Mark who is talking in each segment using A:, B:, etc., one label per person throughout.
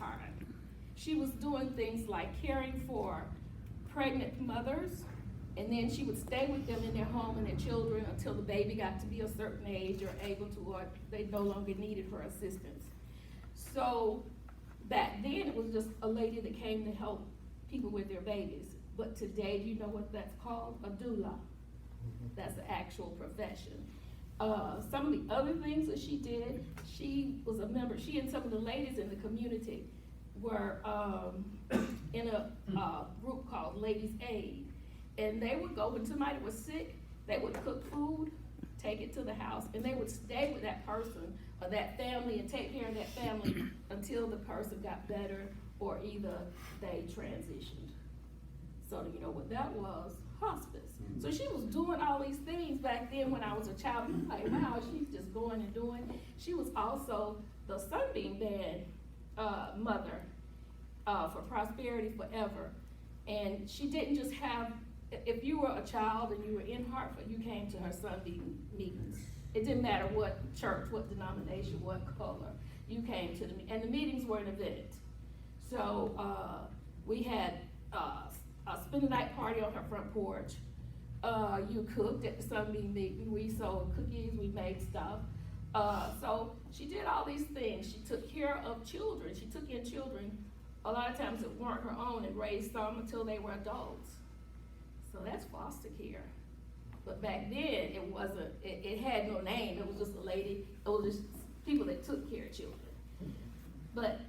A: time. She was doing things like caring for pregnant mothers, and then she would stay with them in their home and their children until the baby got to be a certain age or able to, or they no longer needed her assistance. So back then, it was just a lady that came to help people with their babies. But today, do you know what that's called? A doula. That's the actual profession. Some of the other things that she did, she was a member, she and some of the ladies in the community were in a group called Ladies Aid. And they would go, when somebody was sick, they would cook food, take it to the house, and they would stay with that person or that family and take care of that family until the person got better or either they transitioned. So you know what that was? Hospice. So she was doing all these things back then when I was a child. I'm like, wow, she's just going and doing. She was also the Sunbeam Band mother for Prosperity Forever. And she didn't just have, if you were a child and you were in Hartford, you came to her Sunbeam meetings. It didn't matter what church, what denomination, what color. You came to and the meetings were an event. So we had a spend the night party on her front porch. You cooked at the Sunbeam meeting. We sold cookies, we made stuff. So she did all these things. She took care of children. She took in children a lot of times that weren't her own and raised some until they were adults. So that's foster care. But back then, it wasn't, it had no name. It was just a lady, it was just people that took care of children. But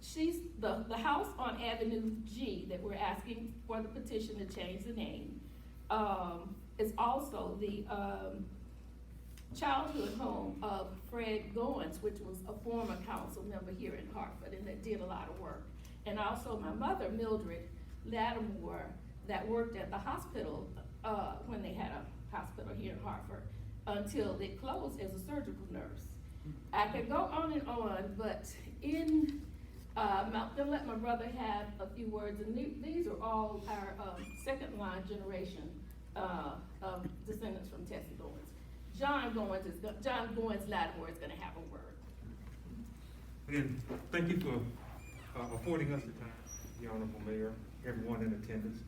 A: she's, the house on Avenue G that we're asking for the petition to change the name, is also the childhood home of Fred Goynes, which was a former council member here in Hartford and that did a lot of work. And also my mother, Mildred Lattimore, that worked at the hospital when they had a hospital here in Hartford until they closed as a surgical nurse. I could go on and on, but I'm gonna let my brother have a few words, and these are all our second line generation of descendants from Tessie Goynes. John Goynes Lattimore is gonna have a word.
B: Again, thank you for affording us the time, the Honorable Mayor, everyone in attendance.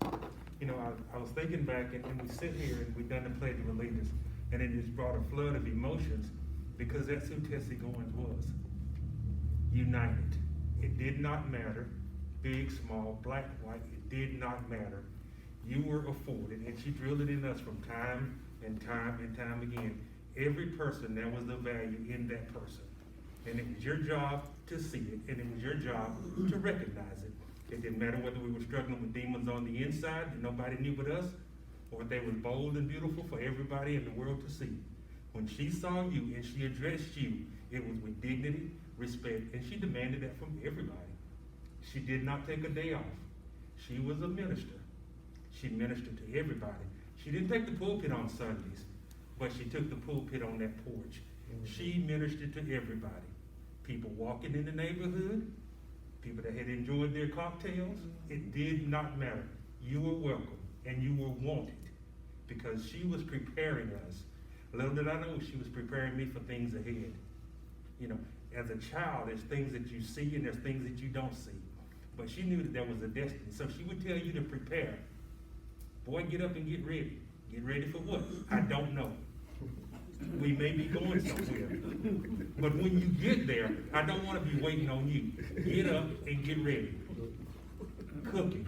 B: You know, I was thinking back, and we sit here and we've done the Pledge of Allegiance, and it just brought a flood of emotions because that's who Tessie Goynes was. United. It did not matter, big, small, black, white, it did not matter. You were afforded, and she drilled it in us from time and time and time again. Every person, there was the value in that person. And it was your job to see it, and it was your job to recognize it. It didn't matter whether we were struggling with demons on the inside that nobody knew but us, or they were bold and beautiful for everybody in the world to see. When she saw you and she addressed you, it was with dignity, respect, and she demanded that from everybody. She did not take a day off. She was a minister. She ministered to everybody. She didn't take the pulpit on Sundays, but she took the pulpit on that porch. She ministered to everybody. People walking in the neighborhood, people that had enjoyed their cocktails, it did not matter. You were welcome and you were wanted because she was preparing us. Little did I know she was preparing me for things ahead. You know, as a child, there's things that you see and there's things that you don't see. But she knew that there was a destiny. So she would tell you to prepare. Boy, get up and get ready. Get ready for what? I don't know. We may be going somewhere. But when you get there, I don't want to be waiting on you. Get up and get ready. Cooking.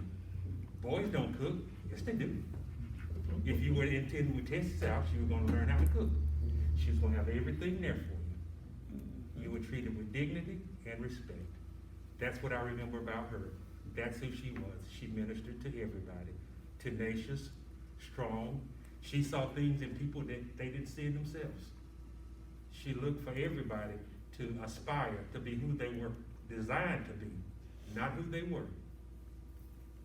B: Boys don't cook. Yes, they do. If you were intending with Tessie's house, you were going to learn how to cook. She was going to have everything there for you. You were treated with dignity and respect. That's what I remember about her. That's who she was. She ministered to everybody. Tenacious, strong. She saw things in people that they didn't see in themselves. She looked for everybody to aspire to be who they were designed to be, not who they were.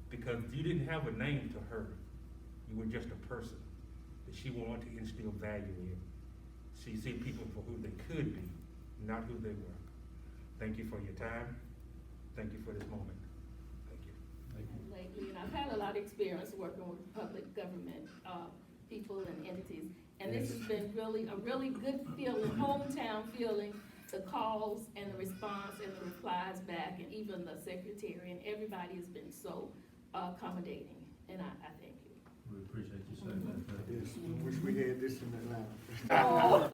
B: Because you didn't have a name to her. You were just a person that she wanted to instill value in. She see people for who they could be, not who they were. Thank you for your time. Thank you for this moment. Thank you.
A: Lately, and I've had a lot of experience working with public government people and entities, and this has been really a really good feeling, hometown feeling the calls and the response and the replies back, and even the secretary, and everybody has been so accommodating, and I thank you.
C: We appreciate you saying that.
D: Yes, wish we had this in Atlanta.
A: Oh.